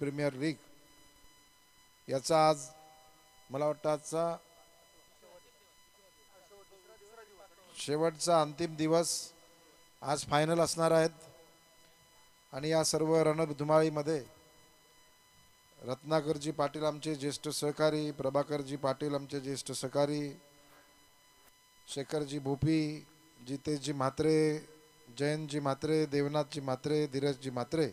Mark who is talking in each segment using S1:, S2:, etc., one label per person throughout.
S1: Premier league याचा आज मला वाटतं आजचा शेवटचा अंतिम दिवस। आज फायनल असणार आहेत आणि या सर्व रणधुमाळीमध्ये रत्नाकरजी पाटील आमचे ज्येष्ठ सहकारी, प्रभाकरजी पाटील आमचे ज्येष्ठ सहकारी, शेखरजी भोपी, जितेशजी म्हात्रे, जयंतजी म्हात्रे, देवनाथजी म्हात्रे, धीरजजी म्हात्रे,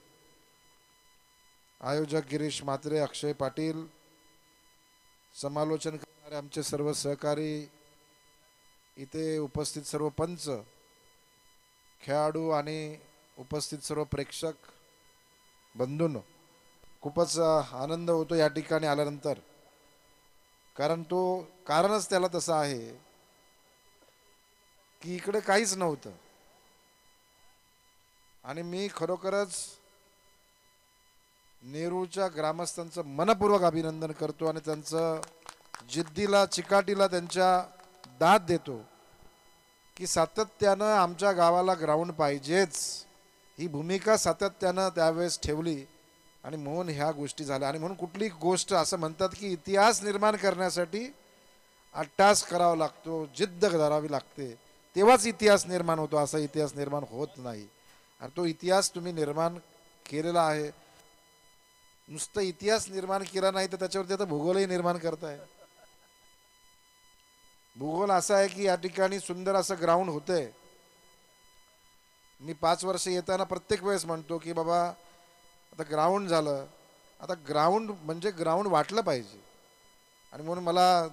S1: आयोजक गिरीश म्हात्रे, अक्षय पाटील, समालोचन करणारे आमचे सर्व सहकारी, इथे उपस्थित सर्व पंच, खेळाडू आणि उपस्थित सर्व प्रेक्षक बंधूंनो, खूपच आनंद होतो या ठिकाणी आल्यानंतर। कारणच त्याला तसं आहे की इकडे काहीच नव्हतं आणि मी खरोखरच नेरूळच्या ग्रामस्थांचं मनपूर्वक अभिनंदन करतो आणि त्यांचं जिद्दीला, चिकाटीला त्यांच्या दाद देतो की सातत्यानं आमच्या गावाला ग्राउंड पाहिजेच ही भूमिका सातत्यानं त्यावेळेस ठेवली आणि म्हणून ह्या गोष्टी झाल्या। आणि म्हणून कुठली गोष्ट असं म्हणतात की इतिहास निर्माण करण्यासाठी अट्टास करावा लागतो, जिद्द धरावी लागते, तेव्हाच इतिहास निर्माण होतो। असा इतिहास निर्माण होत नाही आणि तो इतिहास तुम्ही निर्माण केलेला आहे। नुसतं इतिहास निर्माण केला नाही तर त्याच्यावरती आता भूगोलही निर्माण करताय। भूगोल असा आहे की या ठिकाणी सुंदर असं ग्राउंड होतंय। मी 5 वर्ष येताना प्रत्येक वेळेस म्हणतो की बाबा आता ग्राउंड झालं, आता ग्राउंड म्हणजे ग्राउंड वाटलं पाहिजे आणि म्हणून मला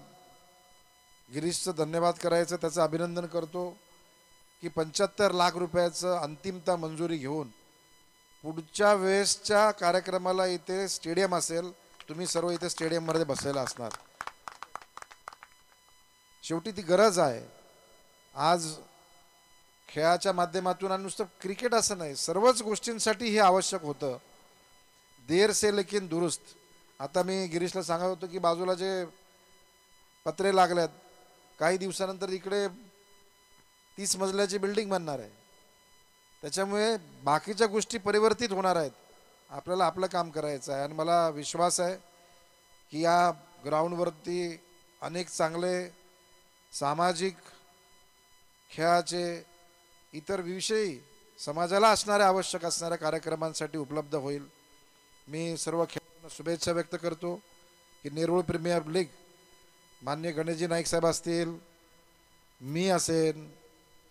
S1: गिरीशचं धन्यवाद करायचं, त्याचं अभिनंदन करतो की 75 लाख रुपयाचं अंतिमता मंजुरी घेऊन पुढच्या वेळेसच्या कार्यक्रमाला इथे स्टेडियम असेल, तुम्ही सर्व इथे स्टेडियममध्ये बसायला असणार। शेवटी ती गरज आहे। आज खेळाच्या माध्यमातून आणि नुसतं क्रिकेट असं नाही, सर्वच गोष्टींसाठी हे आवश्यक होतं। देर से लेकिन दुरुस्त। आता मी गिरीशला सांगत होतो की बाजूला जे पत्रे लागल्यात, काही दिवसानंतर इकडे 30 मजल्याची बिल्डिंग बनणार आहे, त्याच्यामुळे बाकीच्या गोष्टी परिवर्तित होणार आहेत। आपल्याला आपलं काम करायचं आहे आणि मला विश्वास आहे की या ग्राउंडवरती अनेक चांगले सामाजिक, खेळाचे, इतर विषयी समाजाला असणाऱ्या आवश्यक असणाऱ्या कार्यक्रमांसाठी उपलब्ध होईल। मी सर्व खेळाडूंना शुभेच्छा व्यक्त करतो की नेरूळ प्रीमियर लीग मान्य गणेशजी नाईक साहेब असतील, मी असेल,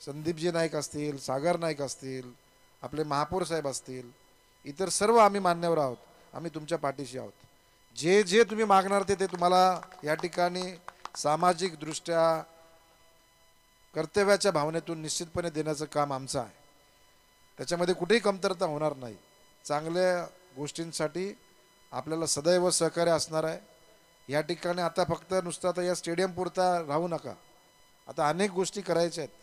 S1: संदीपजी नाईक असतील, सागर नाईक असतील, आपले महापौर साहेब असतील, इतर सर्व आम्ही मान्यवर आहोत, आम्ही तुमच्या पाठीशी आहोत। जे जे तुम्ही मागणार ते तुम्हाला या ठिकाणी सामाजिकदृष्ट्या कर्तव्याच्या भावनेतून निश्चितपणे देण्याचं काम आमचं आहे। त्याच्यामध्ये कुठेही कमतरता होणार नाही। चांगल्या गोष्टींसाठी आपल्याला सदैव सहकार्य असणार आहे। या ठिकाणी आता फक्त नुसतं आता या स्टेडियम पुरता राहू नका, आता अनेक गोष्टी करायच्या आहेत,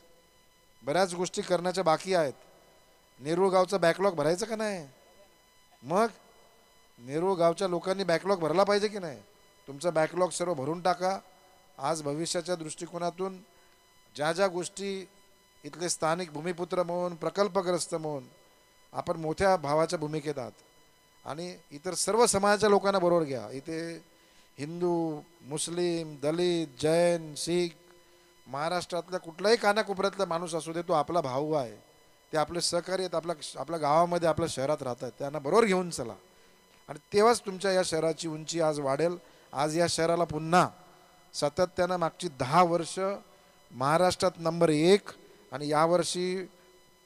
S1: बऱ्याच गोष्टी करण्याच्या बाकी आहेत। नेरूळ गावचा बॅकलॉग भरायचं का नाही? मग नेरूळ गावच्या लोकांनी बॅकलॉग भरला पाहिजे की नाही? तुमचा बॅकलॉग सर्व भरून टाका। आज भविष्याच्या दृष्टिकोनातून ज्या ज्या गोष्टी इथले स्थानिक भूमिपुत्र म्हणून, प्रकल्पग्रस्त म्हणून आपण मोठ्या भावाच्या भूमिकेत आहात आणि इतर सर्व समाजाच्या लोकांना बरोबर घ्या। इथे हिंदू, मुस्लिम, दलित, जैन, शीख, महाराष्ट्रातल्या कुठल्याही कानाकोपऱ्यातला माणूस असू दे, तो आपला भाऊ आहे, ते आपले सहकारी आहेत, आपल्या गावामध्ये, आपल्या शहरात राहतात, त्यांना बरोबर घेऊन चला आणि तेव्हाच तुमच्या या शहराची उंची आज वाढेल। आज या शहराला पुन्हा सातत्यानं मागची 10 वर्ष महाराष्ट्रात नंबर 1 आणि यावर्षी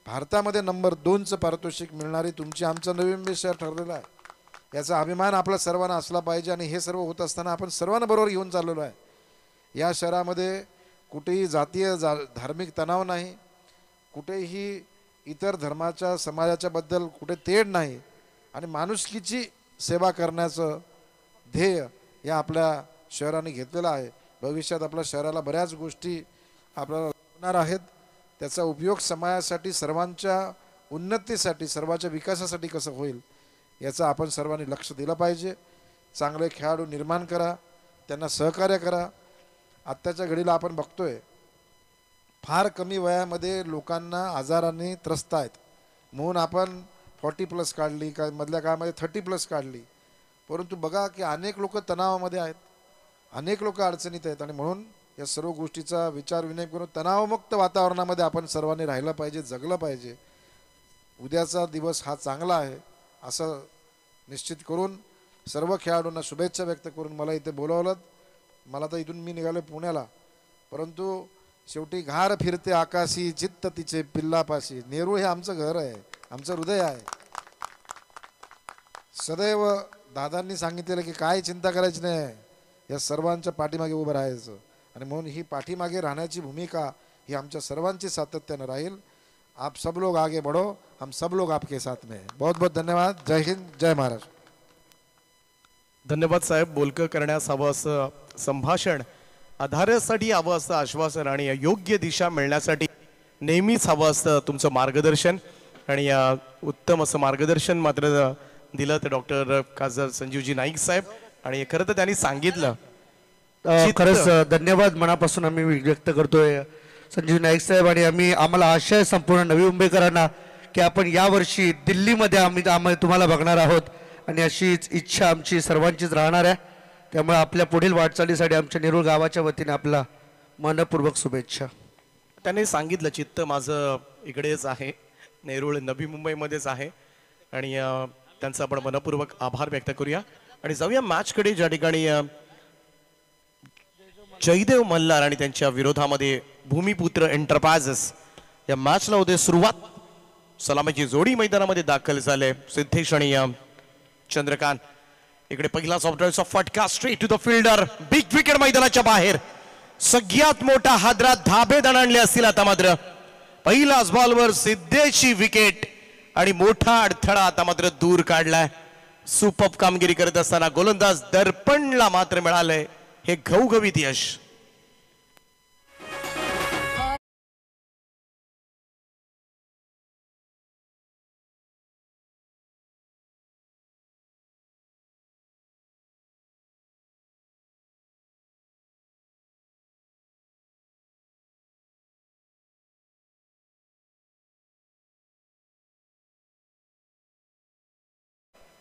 S1: भारतामध्ये नंबर 2चं पारितोषिक मिळणारी तुमची आमचं नवी मुंबई शहर ठरलेलं आहे। याचा अभिमान आपला सर्वांना असला पाहिजे आणि हे सर्व होत असताना आपण सर्वांना बरोबर घेऊन चाललेलो आहे। या शहरामध्ये कुठेही जातीय धार्मिक तणाव नाही, कुठेही इतर धर्माच्या समाजाच्या बद्दल कुठे तेढ नाही आणि माणुसकीची सेवा करण्याचं ध्येय या आपल्या शहराने घेतलेलं आहे। भविष्यात आपल्या शहराला बऱ्याच गोष्टी आपल्याला लागणार आहेत, त्याचा उपयोग समाजासाठी, सर्वांच्या उन्नतीसाठी, सर्वांच्या विकासासाठी कसं होईल याचा आपण सर्वांनी लक्ष दिलं पाहिजे। चांगले खेळाडू निर्माण करा, त्यांना सहकार्य करा। आत्ताच्या घडीला आपण बघतोय फार कमी वयामध्ये लोकांना आजाराने त्रस्त आहेत, म्हणून आपण 40+ काढली, का मधल्या काळामध्ये 30+ काढली। परंतु बघा की अनेक लोक तणावामध्ये आहेत, अनेक लोक अडचणीत आहेत आणि म्हणून या सर्व गोष्टीचा विचार विनिमय करून तणावमुक्त वातावरणामध्ये आपण सर्वांनी राहिलं पाहिजे, जगलं पाहिजे. उद्याचा दिवस हा चांगला आहे असं निश्चित करून सर्व खेळाडूंना शुभेच्छा व्यक्त करून मला इथे बोलावलं. मला तर इथून मी निघालो पुण्याला, परंतु शेवटी घार फिरते आकाशी चित्त तिचे पिल्लापाशी. नेरूळ हे आमचं घर आहे, आमचं हृदय आहे. सदैव दादांनी सांगितलेलं की काय चिंता करायची नाही, या सर्वांच्या पाठीमागे उभं राहायचं. आणि म्हणून ही पाठीमागे राहण्याची भूमिका ही आमच्या सर्वांची सातत्यानं राहील. आप सब लोग आगे बढ़ो, हम सब लोग आपके साथ में हैं. बहुत बहुत धन्यवाद. जय हिंद, जय महाराष्ट्र.
S2: धन्यवाद साहेब. बोलकं करण्यास हवं असं संभाषण, आधारासाठी हवं असं आश्वासन आणि योग्य दिशा मिळण्यासाठी नेहमीच हवं असतं तुमचं मार्गदर्शन. आणि उत्तम असं मार्गदर्शन मात्र दिलं तर डॉक्टर खासदार संजीवजी नाईक साहेब. आणि खरं तर त्यांनी सांगितलं,
S3: खरंच धन्यवाद मनापासून आम्ही व्यक्त करतोय संजीव नाईक साहेब. आणि आम्हाला आशा आहे संपूर्ण नवी मुंबईकरांना की आपण यावर्षी दिल्लीमध्ये आम्ही तुम्हाला बघणार आहोत आणि अशीच इच्छा आमची सर्वांचीच राहणार आहे. त्यामुळे आपल्या पुढील वाटचालीसाठी आमच्या नेरूळ गावाच्या वतीने आपला मनपूर्वक शुभेच्छा.
S2: त्यांनी सांगितलं चित्त माझं इकडेच आहे, नेरूळ नवी मुंबईमध्येच आहे. आणि त्यांचा आपण मनपूर्वक आभार व्यक्त करूया आणि जाऊया मॅचकडे, ज्या ठिकाणी जयदेव मल्हार आणि त्यांच्या विरोधामध्ये भूमिपुत्र एंटरप्राइजेस या मॅचला होते सुरुवात. सलामीची जोडी मैदानामध्ये दाखल झाले. सिद्धेश आणि चंद्रकांत. इकडे पहिला सॉफ्टवेअरचा फटका straight to the fielder, big wicket मैदानाच्या बाहेर. सगळ्यात मोठा हादरा धाबे दणाणले असतील आता. मात्र पहिल्याच बॉलवर सिद्धेशची विकेट आणि मोठा अडथळा आता मात्र दूर काढलाय. सुपर्ब कामगिरी करत असताना गोलंदाज दर्पणला मात्र मिळालंय हे घवघवीत यश.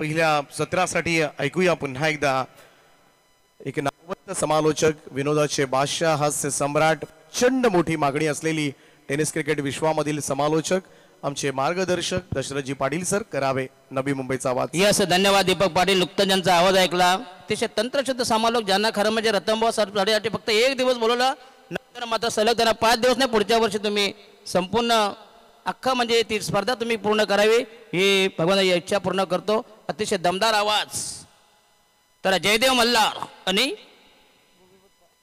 S2: पहिल्या सत्रासाठी ऐकूया पुन्हा एकदा एक नामवंत समालोचक, विनोदाचे बादशाह, हास्य सम्राट, प्रचंड मोठी मागणी असलेली टेनिस क्रिकेट विश्वामधील समालोचक आमचे मार्गदर्शक दशरथजी पाटील सर. करावे नवी मुंबईचा आवाज.
S4: यस, धन्यवाद दीपक पाटील. नुकतं ज्यांचा आवाज ऐकला अतिशय तंत्रशुद्ध समालोचक, ज्यांना खरं म्हणजे रतनभाऊ सर फक्त एक दिवस बोलवलं, नंतर मात्र सलग त्यांना 5 दिवस नाही, पुढच्या वर्षी तुम्ही संपूर्ण अख्खा म्हणजे ती स्पर्धा तुम्ही पूर्ण करावी ही भगवान इच्छा पूर्ण करतो. अतिशय दमदार आवाज. तर जयदेव मल्हार आणि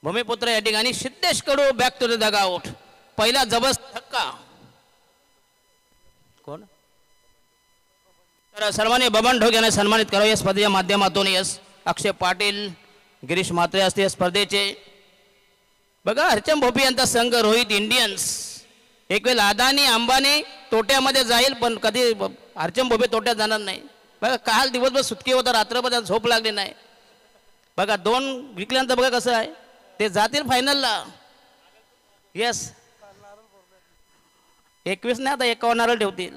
S4: भूमिपुत्र या ठिकाणी सिद्धेश कडू बॅक टू द डगआउट. पहिला जबरदस्त धक्का. कोण? तर सर्वांनी बबन ढोक यांना सन्मानित करावे या स्पर्धेच्या माध्यमातून. यस, अक्षय पाटील, गिरीश म्हात्रे असते या स्पर्धेचे. बघा, हरचंद भोपी यांचा संघ रोहित इंडियन्स एक वेळ अदानी अंबानी तोट्यामध्ये जाईल, पण कधी हरचंद भोपे तोट्यात जाणार नाही. बघा, काल दिवसभर सुटकी होता, रात्रभर झोप लागली नाही. बघा, 2 विकल्यानंतर बघा कसं आहे, ते जातील फायनलला. यस, 21 नाही आता 51 ठेवतील.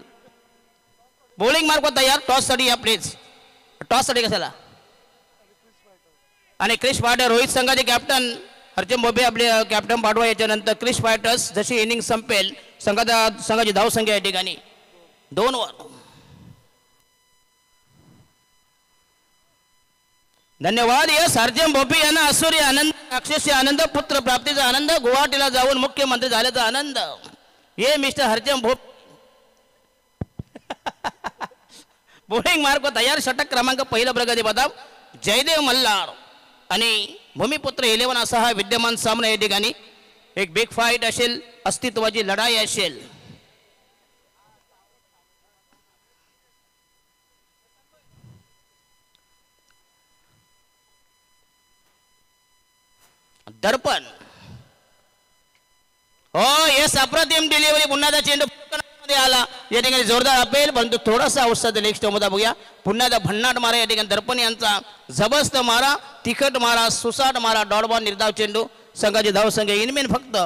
S4: बॉलिंग मार्क तयार. टॉस साठी या प्लीज. टॉस साठी कशाला? आणि क्रिश पायटर रोहित संघाचे कॅप्टन हरचंद भोपे आपले कॅप्टन पाठवा. याच्यानंतर क्रिश पायटर्स जशी इनिंग संपेल संघाची धावसंख्या या ठिकाणी 2 वर. धन्यवाद. यस, हरचंद भोपे यांना आसुरी आनंद, अक्षरशः आनंद, पुत्र प्राप्तीचा आनंद, गुवाहाटीला जाऊन मुख्यमंत्री झाल्याचा आनंद. ये mister Harchand Bhope. Bowling mark तयार. षटक क्रमांक पहिला प्रगती पदाव जयदेव मल्हार आणि भूमिपुत्र 11 असा हा विद्यमान सामना. या ठिकाणी एक बिग फाईट असेल, अस्तित्वाची लढाई असेल. दर्पण. हो, येस, अप्रतिम डिलिव्हरी. पुन्हा चेंडू आला या ठिकाणी जोरदार अपेल, परंतु थोडासा औषध लेग स्टोम होता. बघूया पुन्हा भन्नाट मारा या ठिकाणी दर्पण यांचा. जबरदस्त मारा, तिखट मारा, सुसाट मारा, डॉट बॉल, निर्धाव चेंडू. संघाची धावसंख्या इनमेन फक्त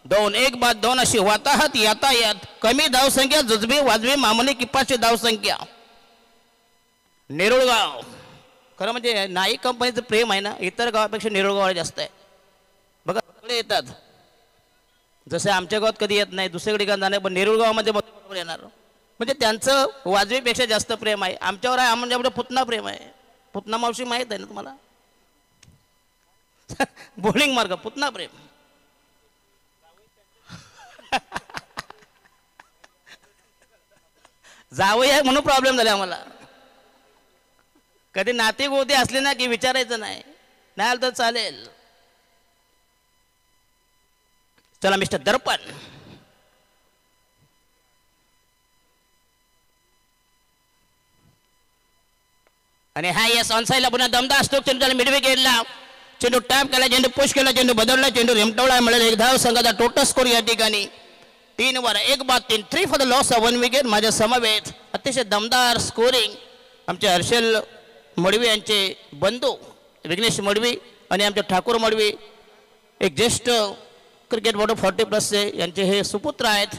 S4: 2. 1 बाद 2 अशी वाताहत यातायात. कमी धावसंख्या, जुजबी वाजवी मामूली किपाची धावसंख्या. नेरुळगाव खरं म्हणजे नाईक कंपनीचं प्रेम आहे ना इतर गावापेक्षा नेरूळ गावाला जास्त आहे. बघा सगळे येतात, जसे आमच्या गावात कधी येत नाही, दुसरीकडे का जाणार, पण नेरूळ गावामध्ये बरोबर येणार. म्हणजे त्यांचं वाजवीपेक्षा जास्त प्रेम आहे आमच्यावर आहे. आमच्याकडे पुतना प्रेम आहे. पुतना मावशी माहीत आहे ना तुम्हाला? बोलिंग मार्ग पुतना प्रेम. जावई आहे म्हणून प्रॉब्लेम झाला आम्हाला. कधी नाते गोते असले ना की विचारायचं नाही, नाही आलं तर चालेल. चला मिस्टर दर्पण. आणि हा यस ऑनसाईडला पुन्हा दमदार स्ट्रोक चेंडू मिडवे गेला. चेंडू टॅप केला, चेंडू पुश केला, चेंडू बदलला, चेंडू रेमटवला. मिळेल एक धाव संघाचा टोटल स्कोर या ठिकाणी 3/1 3 for the loss of 1 wicket. माझ्या समवेत अतिशय दमदार स्कोरिंग आमचे हर्षल मडवी यांचे बंधू विघ्नेश मडवी आणि आमचे ठाकूर मडवी, एक ज्येष्ठ क्रिकेटपटू 40+ यांचे हे सुपुत्र आहेत.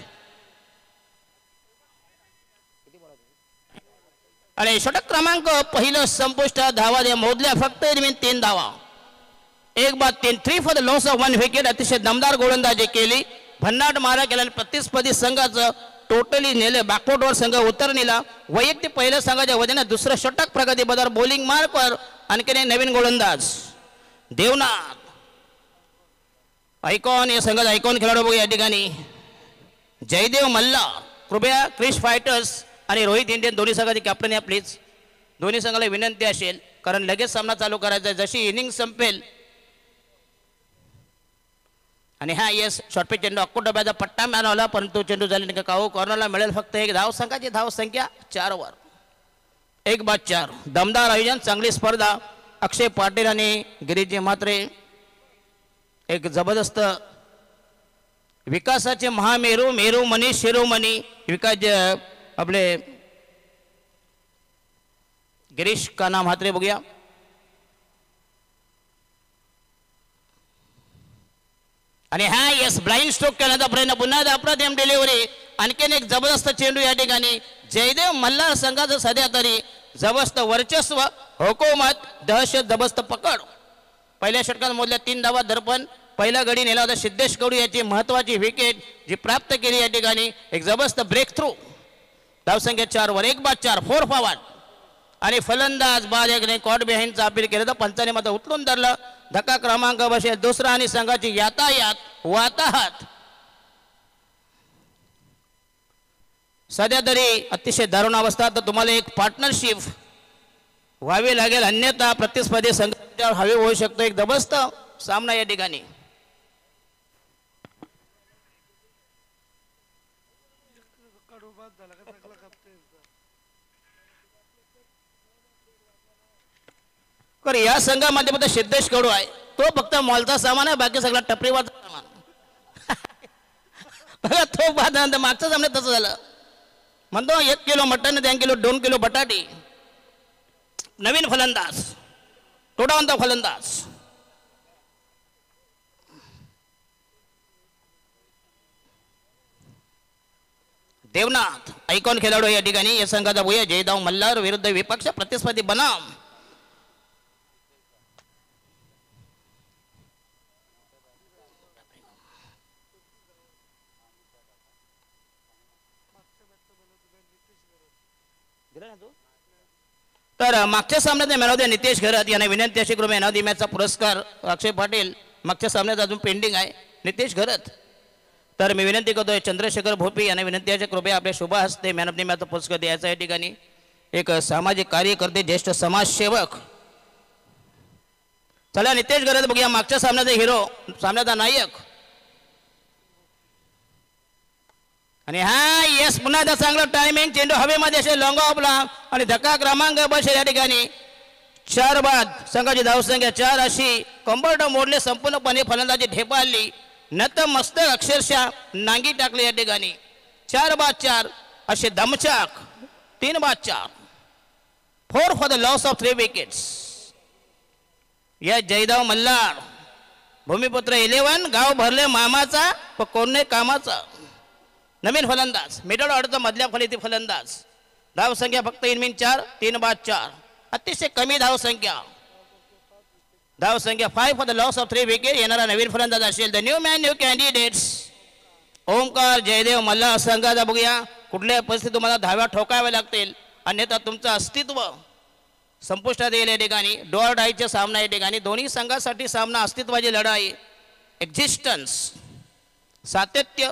S4: आणि षटक क्रमांक पहिलं संपुष्टात. धावा द्या मोजल्या फक्त 3 धावा. 1/3 3 for the loss of 1 wicket. अतिशय दमदार गोलंदाजी केली, भन्नाट मारा केला आणि प्रतिस्पर्धी संघाचं टोटली नेले. बॅकफुटवर संघ उतरणीला. वैयक्तिक पहिल्या संघाच्या वतीने दुसरं षटक प्रगती बदल. बॉलिंग मार्कवर आणखीन नवीन गोलंदाज देवनाथ आयकॉन. या संघाचा आयकॉन खेळाडू बघू या ठिकाणी जयदेव मल्हार. कृपया क्रिश फायटर्स आणि रोहित इंडियन दोन्ही संघाची कॅप्टन या प्लीज. दोन्ही संघाला विनंती असेल कारण लगेच सामना चालू करायचा आहे जशी इनिंग संपेल. आणि हा यस शॉर्टपिच चेंडू अक्कू डब्याचा पट्टा मिळवला, परंतु चेंडू झाले का काऊ. कॉर्नरला मिळेल फक्त एक धाव. संघाची धाव संख्या 4 1/4. दमदार आयोजन, चांगली स्पर्धा. अक्षय पाटील आणि गिरीजी म्हात्रे एक जबरदस्त विकासाचे महामेरू मेरुमणी शिरोमणी विकास आपले गिरीश काना म्हात्रे बघूया. आणि हा यस ब्लाइंड स्ट्रोक करण्याचा प्रयत्न. पुन्हा अप्रतिम डिलिव्हरी. आणखीन एक जबरदस्त चेंडू या ठिकाणी. जयदेव मल्हार संघाचं सध्या तरी जबरदस्त वर्चस्व, हुकूमत, दहशत, जबरदस्त पकड. पहिल्या षटकात मोजल्या 3 धावा. दर्पण पहिला गडी नेला होता सिद्धेश कवडी याची महत्वाची विकेट जी प्राप्त केली या ठिकाणी. एक जबरदस्त ब्रेक थ्रू. धावसंख्या 4 1/4 4 फॉरवर्ड. आणि फलंदाज बाद एक कॉट बिहाइंडचा अपील केलं तर पंचाने मात्र उचलून धरलं. धक्का क्रमांक बसेल दुसरा आणि संघाची यातायात वाताहत. सध्या तरी अतिशय दारुण अवस्था. तर तुम्हाला एक पार्टनरशिप व्हावी लागेल, अन्यथा प्रतिस्पर्धी संघावर हवे होऊ शकतो. एक जबरदस्त सामना या ठिकाणी. कारण या संघामध्ये फक्त सिद्धेश कडू आहे, तो फक्त मॉलचा सामान आहे, बाकी सगळा टपरीवरचा सामान. बघा तो बाद मागच्या सामन्यात तसं झालं. म्हणतो 1 किलो मटन 2 किलो 2 किलो बटाटी. नवीन फलंदाज टोडावंत फलंदाज देवनाथ आयकॉन खेळाडू या ठिकाणी. या संघाचा भूया जयदेव मल्हार विरुद्ध विपक्ष प्रतिस्पर्धी बनाम. तर मागच्या सामन्यात मॅन ऑफ द नितेश घरत यांना विनंती अशी करून मॅन ऑफ द मॅचचा पुरस्कार अक्षय पाटील मागच्या सामन्यात अजून पेंडिंग आहे. नितेश घरत. तर मी विनंती करतोय चंद्रशेखर भोपी यांना विनंती आहे कृपया आपल्या शुभ हस्ते मॅन ऑफ द मॅचचा पुरस्कार द्यायचा या ठिकाणी. एक सामाजिक कार्यकर्ते ज्येष्ठ समाजसेवक. चला नितेश घरत बघूया मागच्या सामन्याचा हिरो सामन्याचा नायक. आणि हा यस पुन्हा एकदा चांगलं टायमिंग. चेंडू हवेमध्ये असे लॉंग ऑफला आणि धक्का क्रमांक बस या ठिकाणी 4 बाद. संघाची धावसंख्या 4 अशी कंबर्ट मोडले संपूर्णपणे. फलंदाजी ढेपाळली नतमस्तक अक्षरशः नांगी टाकले या ठिकाणी. 4 बाद 4 असे दमचाक. 3 बाद 4 4 for the loss of 3 wickets. या जयदेव मल्हार भूमिपुत्र 11 गाव भरले मामाचा व कोण कामाचा. नवीन फलंदाज मिडल ऑर्डरचा मधल्या फलीतील फलंदाज. धाव संख्या फक्त 4 3 बाद 4 अतिशय कमी धावसंख्या 5 for the loss of 3 wicket. येणारा नवीन फलंदाज असेल the new man new candidates Omkar Jaidev Malhar संघाचा. बघूया कुठल्या परिस्थितीत तुम्हाला धाव्या ठोकाव्या लागतील, अन्यथा तुमचं अस्तित्व संपुष्टात येईल. या ठिकाणी डॉर डायचा सामना या ठिकाणी दोन्ही संघासाठी सामना अस्तित्वाची लढाई, एक्झिस्टन्स, सातत्य.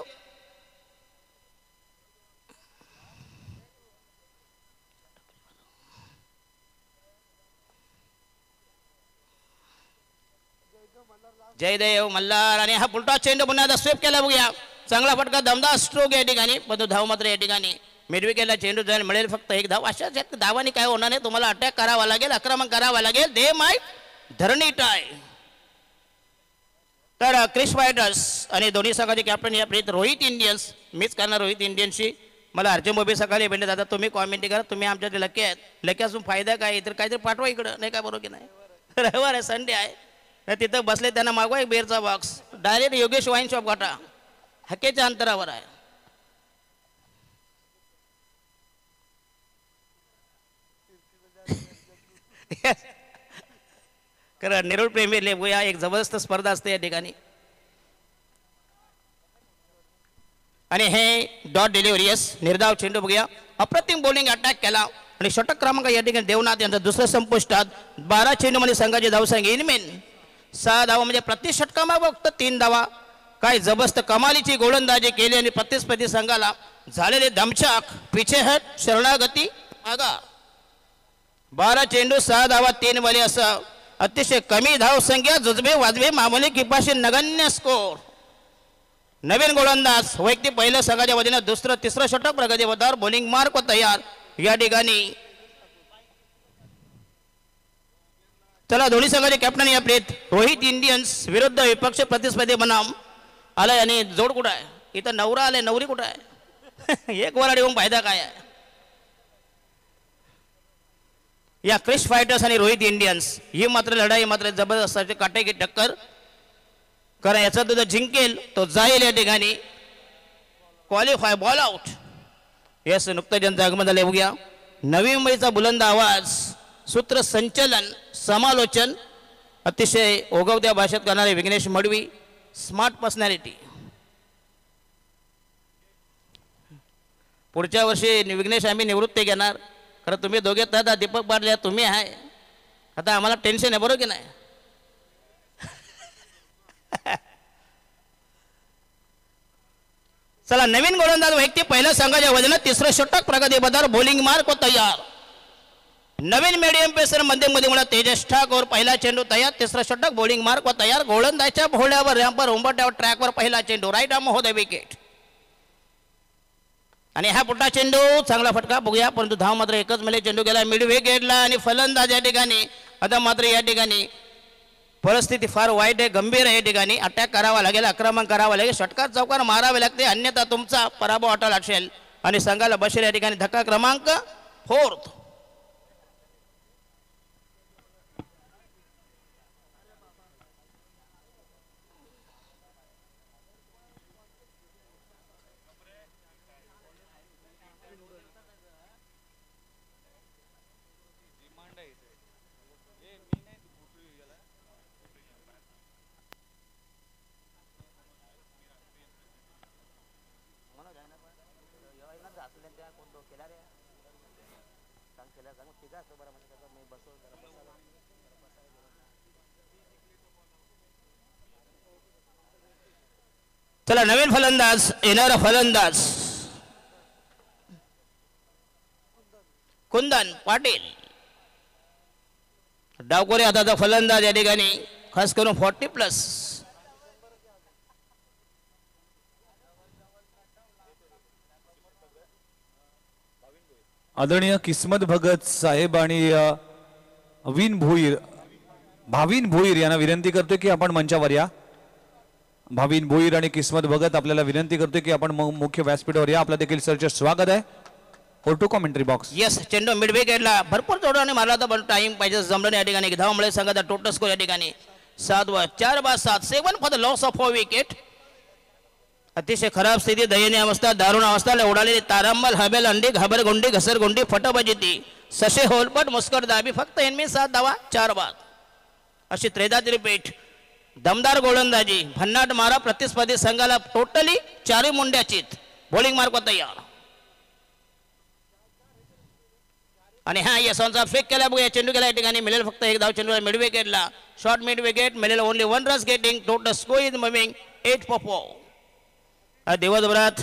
S4: जयदेव मल्हार आणि हा पुलटा चेंडू पुन्हा स्वीप केला. बघूया चांगला फटका दमदार स्ट्रोक या ठिकाणी, पण तो धाव मात्र या ठिकाणी मिडविकेटला चेंडू जायला मिळेल फक्त एक धाव. अशा धावांनी काय होणार नाही, तुम्हाला अटॅक करावा लागेल, आक्रमण करावा लागेल. दे माय धरणी टाय. तर क्रिश फायटर्स आणि दोन्ही संघाचे कॅप्टन या प्रीत रोहित इंडियन्स. मीच करणार रोहित इंडियन्सची. मला अर्जुन मोबी सकाळी भेटले, दादा तुम्ही कॉमेंट करा, तुम्ही आमच्याकडे लकी आहेत, लकी असून फायदा काय तर काहीतरी पाठवा इकडं, नाही काय बरोबर की नाही. रविवार आहे, संडे आहे, तिथं बसले त्यांना मागवा एक बेरचा box. Direct Yogesh wine shop गाठा, हक्केच्या अंतरावर आहे. खरं नेरूळ प्रेमी लेबूया एक जबरदस्त स्पर्धा असते या ठिकाणी. आणि हे डॉट डिलिव्हरीस निर्धाव चेंडू. बघूया अप्रतिम बॉलिंग अटॅक केला आणि षटक क्रमांक या ठिकाणी देवनाथ यांचा दुसऱ्या संपुष्टात. 12 चेंडूमध्ये संघाची धावसंख्या इनमेन 6 धावा, म्हणजे प्रति षटकामागे फक्त 3 धावा. काय जबरदस्त कमालीची गोलंदाजी केली आणि प्रतिस्पर्धी संघाला झालेले दमछाक, पिछेहट, शरणागती, मागा. 12 चेंडू 6 धावा 3 बळी असं अतिशय कमी धाव संख्या, जुजबे वाजबे मामूली किपाशी नगण्य स्कोर. नवीन गोलंदाज वैयक्तिक पहिल्या संघाच्या वतीने दुसरं तिसरं षटक प्रगती पथावर बॉलिंग मार्क तयार या ठिकाणी. चला दोन्ही संघाचे कॅप्टन या प्लेत रोहित इंडियन्स विरुद्ध विपक्ष प्रतिस्पर्धी बनाम आलाय. आणि जोड कुठं आहे इथं, नवरा आलाय, नवरी कुठं आहे. एक वराड येऊन फायदा काय आहे. या क्रिश फायटर्स आणि रोहित इंडियन्स ही मात्र लढाई मात्र जबरदस्त काटेकी टक्कर. कारण याचा तो जिंकेल तो जाईल या ठिकाणी क्वालिफाय बॉल आउट. यस नुकतं ज्यांचं आगमन झालं. बघूया नवी मुंबईचा बुलंद आवाज, सूत्र संचलन, समालोचन अतिशय ओघवत्या भाषेत करणारे विघ्नेश मडवी, स्मार्ट पर्सनॅलिटी. पुढच्या वर्षी विघ्नेश आम्ही निवृत्ती घेणार. खरं तुम्ही दोघे तर दीपक पाटले तुम्ही आहे, आता आम्हाला टेन्शन आहे बरोबर की नाही. चला नवीन गोलंदाज वैयक्तिक पहिल्या संघाच्या वजनात तिसरं षटक प्रगती पथावर बॉलिंग मार्क तयार. नवीन मीडियम पेसर मध्ये मला तेजस ठाकूर पहिला चेंडू तयार, तिसरं षटक बॉलिंग मार्क तयार. गोलंदाजच्या भोवळ्यावर रॅम्पवर उंबरट्यावर ट्रॅकवर पहिला चेंडू राईट आर्म होता विकेट. आणि हा पुट्टा चेंडू चांगला फटका. बघूया परंतु धाव मात्र एकच मिळेल. चेंडू गेला मिड विकेटला आणि फलंदाज या ठिकाणी आता मात्र या ठिकाणी परिस्थिती फार वाईट आहे, गंभीर आहे. या ठिकाणी अटॅक करावा लागेल, आक्रमण करावं लागेल, षटकार चौकार मारावे लागते, अन्यथा तुमचा पराभव अटळ असेल आणि संघाला बसेल या ठिकाणी धक्का क्रमांक 4. चला नवीन फलंदाज, येणारा फलंदाज कुंदन पाटील. डावकोरे हाताचा फलंदाज या ठिकाणी खास करून 40+.
S5: आदरणीय किस्मत भगत साहेब आणि भाविन भोईर यांना विनंती करतोय की आपण मंचावर या. भाविन भोईर आणि किस्मत भगत आपल्याला विनंती करतोय की आपण मुख्य व्यासपीठावर या. आपलं देखील सरचे स्वागत आहे. Photo commentary box.
S4: यस चेंडू मिड विकेटला भरपूर जोडाने मारला होता, पण टाइम पाहिजे जमलं या ठिकाणी. धाव मिळेल संघाचा टोटल स्कोर या ठिकाणी 4/7 7 for the loss of 4 wicket. अतिशय खराब स्थिती, दयनीय अवस्था, दारुण अवस्था, उडालेली तारांबल, हबेल, अंडी, घाबरगुंडी, घसरगुंडी, फटबजिती, सशे होलपट मुस्कट दाबी फक्त एनमी 7 धावा 4 बाद अशी त्रेदाची रिपीट. दमदार गोलंदाजी भन्नाट मारा प्रतिस्पर्धी संघाला टोटली 4 मुंड्याचीत. बॉलिंग मार्क तयार आणि हा यशवंतचा फेक केला बघूया. चेंडू केला या ठिकाणी मिळेल फक्त 1 धाव. चेंडूला मिड विकेटला शॉर्ट मिड विकेट मिळेल. Only 1 run getting. Total score is moving 8 for 4. दिवसभरात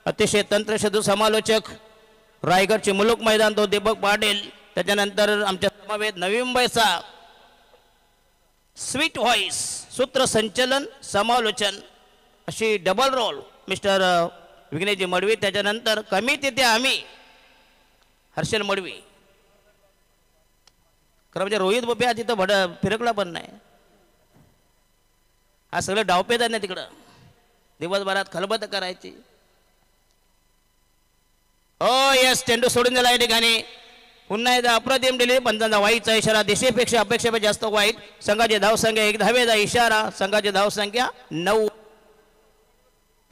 S4: अतिशय तंत्रशुद्ध समालोचक रायगडचे मुलुक मैदान तो दीपक पाटील. त्याच्यानंतर आमच्या समवेत नवी मुंबईचा स्वीट व्हॉइस सूत्रसंचलन समालोचन अशी डबल रोल मिस्टर विघ्नेशजी मडवी. त्याच्यानंतर कमी तिथे आम्ही हर्षल मडवी. खरं म्हणजे रोहित बोपे आज तिथं फिरकला पण नाही. हा सगळं डावपेच आहे ना तिकडं दिवसभरात खलबत करायची. ओ यस चेंडू सोडून दिला या ठिकाणी. पुन्हा एकदा अप्रतिम दिली. पंचांचा वाईटचा इशारा. दिशेपेक्षा अपेक्षेपेक्षा जास्त वाईट. संघाची धावसंख्या 1 धावेचा इशारा. संघाची धावसंख्या 9.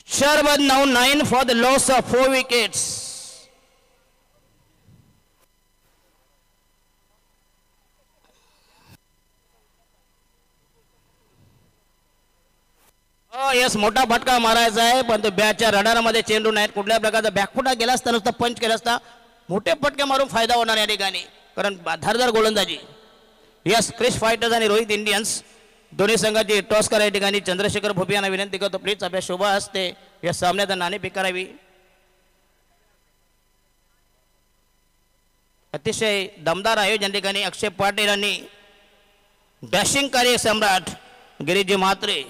S4: शरबत 9 for the loss of 4 wickets. Yes मोठा फटका मारायचा आहे पण तो बॅटच्या रडारामध्ये चेंडू नाहीत. कुठल्या प्रकारचा बॅकफुटा गेला असता नुसता पंच केला असता मोठे फटके मारून फायदा होणार या ठिकाणी. कारण धारदार गोलंदाजी. यस क्रिश फायटर्स आणि रोहित इंडियन्स दोन्ही संघाची टॉस करा या ठिकाणी. चंद्रशेखर भोपी यांना विनंती करतो प्लीज आपल्या शोभा असते या सामन्यात नाणे पिकारावी. अतिशय दमदार आयोजन ठिकाणी. अक्षय पाटील यांनी डॅशिंग कार्य सम्राट गिरीजी म्हात्रे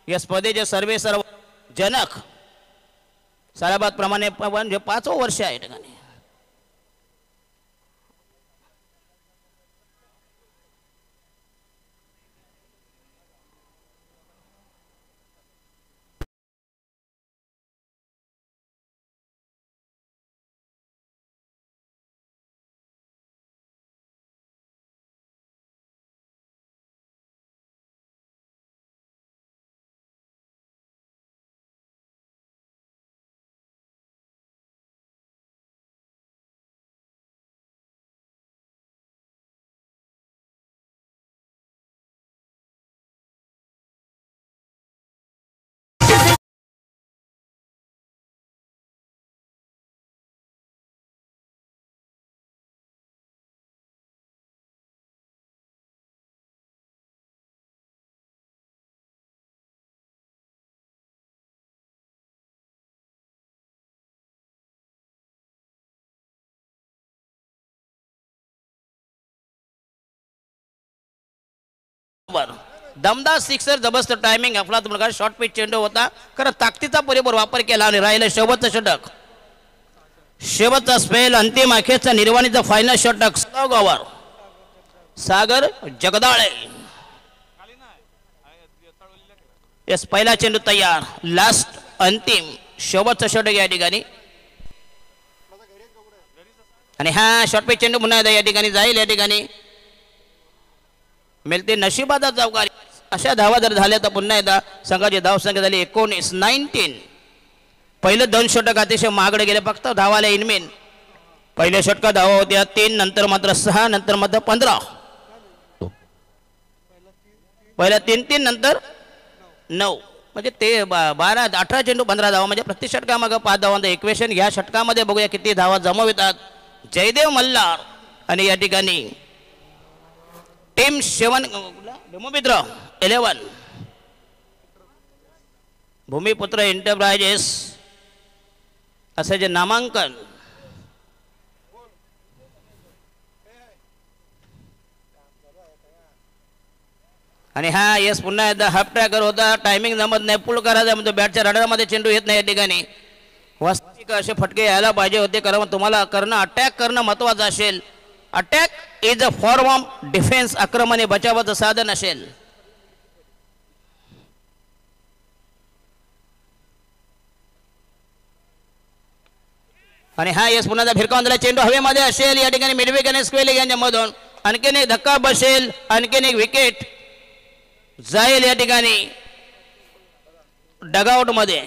S4: या स्पर्धेचे सर्वे सर्व जनक साराबाद प्रमाणे 5वं वर्ष आहे ठिकाणी. दमदार सिक्सर जबरदस्त टायमिंग अफलातून प्रकार शॉर्ट पिच चेंडू होता. खरं ताकदीचा पुरेपूर वापर केला आणि राहिलं शेवटचं षटक. शेवटचा स्पेल अंतिम अखेरचा निर्वाणीचा फायनल षटक. ओव्हर सागर जगदाळे. यस पहिला चेंडू तयार. लास्ट अंतिम शेवटचा षटक या ठिकाणी आणि हा शॉर्ट पिच चेंडू पुन्हा या ठिकाणी जाईल. या ठिकाणी मिळते नशिबाचा चौकारी. अशा धावा जर झाल्या तर पुन्हा एकदा संघाची धावसंख्या झाली 19. पहिलं 2 षटक अतिशय महागडे गेले. फक्त धावाला इनमेन. पहिल्या षटकात धावा होत्या 3 नंतर मात्र 6 नंतर मात्र 15. पहिल्या 3 नंतर 9 म्हणजे ते 12 18 चेंडू 15 धावा म्हणजे प्रति षटकामागं 5 धावांचं इक्वेशन. या षटकामध्ये बघूया किती धावा जमवितात जयदेव मल्हार आणि या ठिकाणी टीम 7 भूमिपुत्र 11 भूमिपुत्र एंटरप्राइजेस असे जे नामांकन आणि हा यस पुन्हा एकदा हाफ ट्रॅकर होता. टायमिंग जमत नाही. पुल करायचा म्हणजे बॅटच्या रडारामध्ये चेंडू येत नाही या ठिकाणी. वास्तविक असे फटके यायला पाहिजे होते. कारण तुम्हाला करणं अटॅक करणं महत्वाचं असेल. Attack is a form of defence. आक्रमण हे बचावाचं साधन असेल. आणि हा यस पुन्हा फिरकावून दिला चेंडू हवेमध्ये असेल. या ठिकाणी मिडविक आणि स्क्वेलिंग यांच्यामधून आणखीन एक धक्का बसेल. आणखीन एक विकेट जाईल या ठिकाणी डगआउट मध्ये.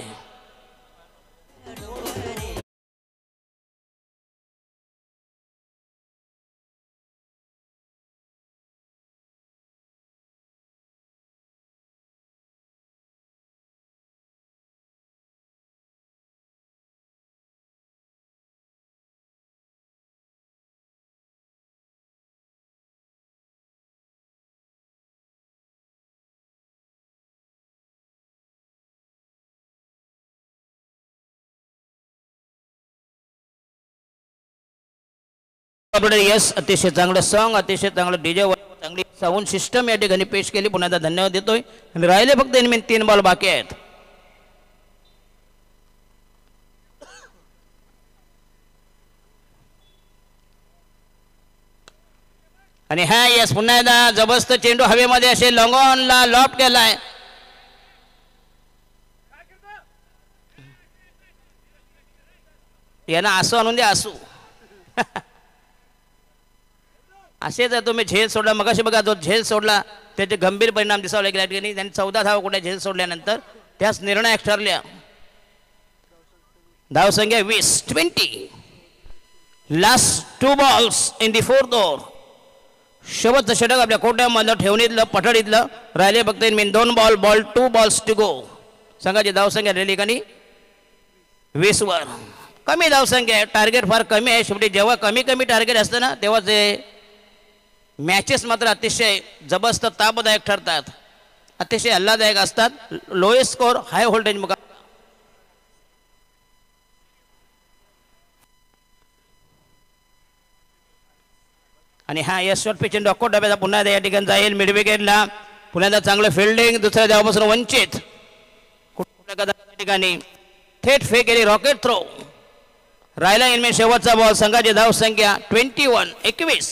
S4: यस, अतिशय चांगलं सॉन्ग, अतिशय चांगलं डीजे, चांगली साऊंड सिस्टम या ठिकाणी पेश केली. पुन्हा एकदा धन्यवाद देतोय. आणि राहिले फक्त इनमेन 3 बॉल बाकी आहेत. आणि हा यस, पुन्हा एकदा जबरदस्त चेंडू हवेमध्ये असे लॉंग ऑनला लॉफ्ट केलाय. यांना असू आणून द्या, असू. असेच तुम्ही झेल सोडला. मगाशी बघा, जो झेल सोडला त्याचे गंभीर परिणाम दिसावले गेल्या ठिकाणी. त्यांनी 14 धावा कुठे झेल सोडल्यानंतर त्यास निर्णायक ठरल्या. धावसंख्या 20. Last 2 balls in the 4th over. शेवटचं षटक आपल्या कोट्यामधलं ठेवणीतलं पठडीतलं. राहिले फक्त मेन 2 बॉल 2 बॉल्स टू गो. संघाची धावसंख्या या ठिकाणी 20 वर. कमी धावसंख्या आहे, टार्गेट फार कमी आहे. शेवटी जेव्हा कमी टार्गेट असतं ना, तेव्हा ते मॅचेस मात्र अतिशय जबरदस्त तापदायक ठरतात, अतिशय आल्हाददायक असतात. लोएस्ट स्कोर हाय व्होल्टेज मुकाबला. आणि हा यश शॉट पिच डॉक्टर डब्याचा पुन्हा या ठिकाणी जाईल मिड विकेटला. पुन्हा एकदा चांगलं फिल्डिंग. दुसऱ्या धावापासून वंचित. ठिकाणी थेट फेक केली, रॉकेट थ्रो. राहिला इनमेन शेवटचा बॉल. संघाची धावसंख्या 21.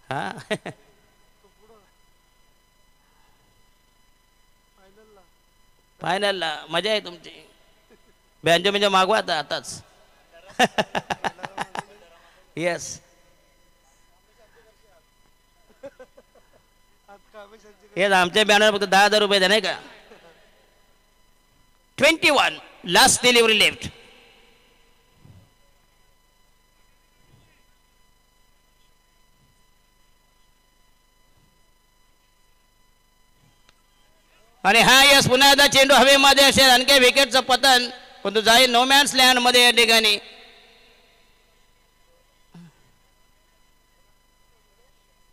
S4: हा फायनलला मजा आहे तुमची. बँजो म्हणजे मागवा आताच. येस, येस, आमच्या बॅनर फक्त 10,000 रुपये नाही का. 21. Last delivery left. आणि हा यस, पुन्हा एकदा चेंडू हवेमध्ये असेल. आणखी विकेटचं पतन, पण तो जाईल नो मॅन्स लँड मध्ये या ठिकाणी.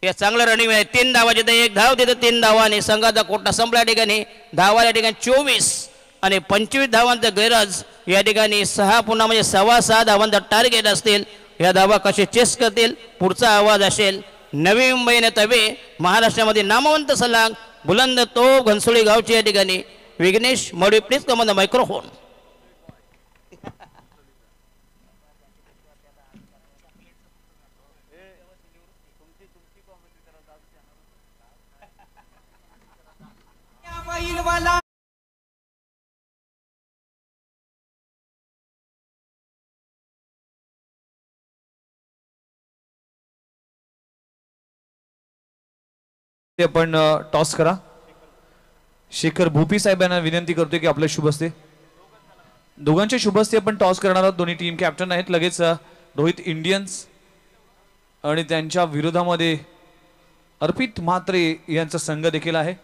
S4: हे चांगलं रनिंग आहे. 3 धावा जिथे 1 धाव तिथे 3 धावा. आणि संघाचा कोटा संपला या ठिकाणी. धावा या ठिकाणी 24 आणि 25 धावांचं गैरज या ठिकाणी. 6 पुन्हा म्हणजे 6.25 धावांचं टार्गेट असतील. या धावा कसे चेस करतील पुढचा आवाज असेल. नवी मुंबईने तवे महाराष्ट्रामध्ये नामवंत सलाग बुलंद तो घनसोळी गावची या ठिकाणी Vighnesh Madvi. Please come on the microphone.
S5: ते आपण टॉस करा. शेखर भूपी साहेब यांना विनंती करतोय की आपलं शुभ हस्ते, दोघांचे शुभ हस्ते आपण टॉस करणार आहोत. दोन्ही टीम कॅप्टन आहेत. लगेच रोहित इंडियन्स आणि त्यांच्या विरोधामध्ये अर्पित म्हात्रे यांचा संघ देखील आहे.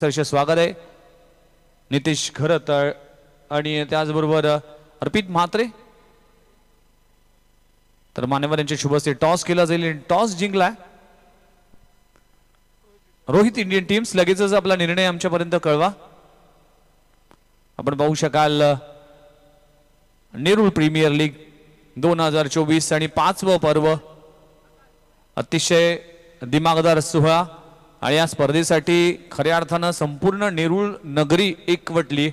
S5: तर स्वागत आहे नितेश खरतर आणि त्याचबरोबर अर्पित म्हात्रे. तर मान्यवरांच्या शुभ हस्ते टॉस केला जाईल. टॉस जिंकला रोहित इंडियन टीम्स. लगेचच आपला निर्णय आमच्यापर्यंत कळवा. आपण पाहू शकाल नेरूळ प्रीमियर लीग 2024 आणि 5वं पर्व अतिशय दिमागदार सोहळा. आणि या स्पर्धेसाठी खऱ्या अर्थानं संपूर्ण नेरूळ नगरी एकवटली.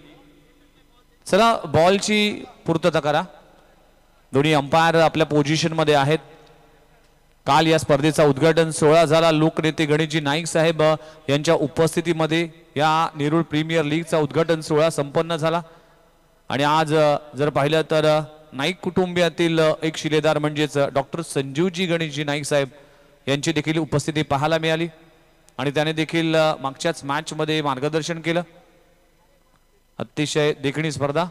S5: चला बॉलची पूर्तता करा. दोन्ही अंपायर आपल्या पोझिशन मध्ये आहेत. काल या स्पर्धेचा उद्घाटन सोहळा झाला. लोकनेते गणेशजी नाईक साहेब यांच्या उपस्थितीमध्ये या नेरूळ प्रीमियर लीगचा उद्घाटन सोहळा संपन्न झाला. आणि आज जर पाहिलं तर नाईक कुटुंबियातील एक शिलेदार म्हणजेच डॉक्टर संजीवजी गणेशजी नाईक साहेब यांची देखील उपस्थिती पाहायला मिळाली आणि त्याने देखील मागच्याच मॅच मध्ये मार्गदर्शन केलं. अतिशय देखणी स्पर्धा.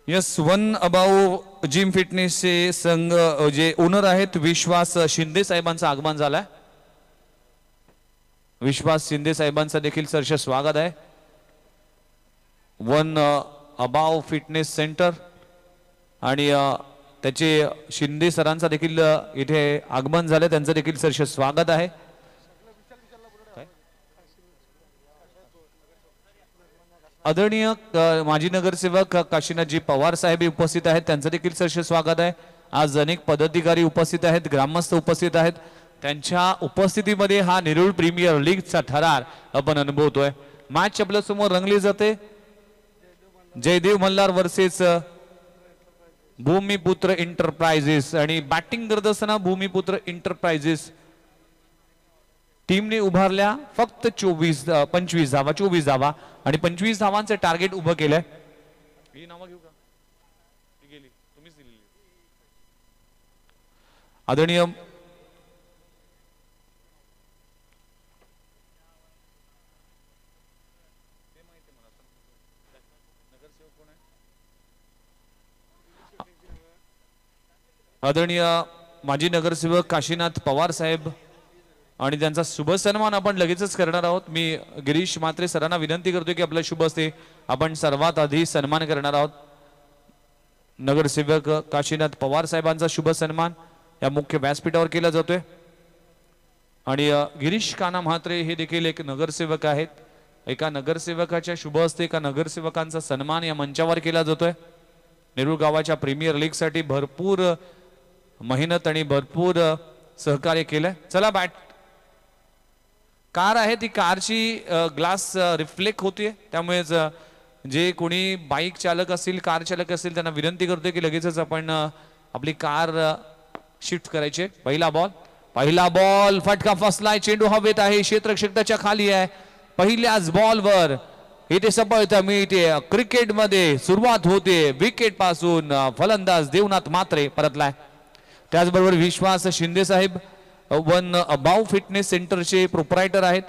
S5: यस, वन अबाव जिम फिटनेसचे संघ जे ओनर आहेत विश्वास शिंदे साहेबांचं आगमन झालंय. विश्वास शिंदे साहेबांचं देखील सहर्ष स्वागत आहे. वन अबाव फिटनेस सेंटर आणि त्याचे शिंदे सरांचा देखील इथे आगमन झाले. त्यांचं देखील सहर्ष स्वागत आहे. आदरणीय माजी नगरसेवक काशीनाथजी पवार साहेब उपस्थित आहेत. त्यांचं देखील सहर्ष स्वागत आहे. आज अनेक पदाधिकारी उपस्थित आहेत, ग्रामस्थ उपस्थित आहेत. त्यांच्या उपस्थितीमध्ये हा नेरूळ प्रीमियर लीगचा थरार आपण अनुभवतोय. मॅच आपल्या समोर रंगली जाते. जयदेव मल्हार वर्सेस भूमिपुत्र एंटरप्राइजेस आणि बॅटिंग करत असताना भूमिपुत्र एंटरप्राइजेस टीमने उभारल्या फक्त 25 धावा आणि 25 धावांचं टार्गेट उभं केलंय. ही नावं घेऊ का? गेली तुम्हीच दिलेली. आदरणीय आदरणीय माजी नगरसेवक काशीनाथ पवार साहेब आणि त्यांचा शुभ सन्मान आपण लगेचच करणार आहोत. मी गिरीश म्हात्रे सरांना विनंती करतोय की आपला शुभ हस्ते आपण सर्वात आधी सन्मान करणार आहोत. नगरसेवक काशीनाथ पवार साहेबांचा शुभ सन्मान या मुख्य व्यासपीठावर केला जातोय. आणि गिरीश काना म्हात्रे हे देखील एक नगरसेवक आहेत. एका नगरसेवकाच्या शुभ हस्ते एका नगरसेवकांचा सन्मान या मंचावर केला जातोय. नेरूळ गावाच्या प्रीमियर लीग साठी भरपूर मेहनत आणि भरपूर सहकार्य केलंय. चला बॅट कार आहे ती कारची ग्लास रिफ्लेक्ट होते, त्यामुळेच जे कोणी बाईक चालक असतील कार चालक असतील त्यांना विनंती करतोय की लगेचच आपण आपली कार शिफ्ट करायची. पहिला बॉल फटका फसलाय. चेंडू हवेत आहे, क्षेत्ररक्षक त्याच्या खाली आहे. पहिल्याच बॉलवर इथे सफलता मिळते. क्रिकेटमध्ये सुरुवात होते विकेट पासून. फलंदाज देवनाथ म्हात्रे परतलाय. त्याचबरोबर विश्वास शिंदे साहेब वन अबाव फिटनेस सेंटरचे प्रोप्रायटर आहेत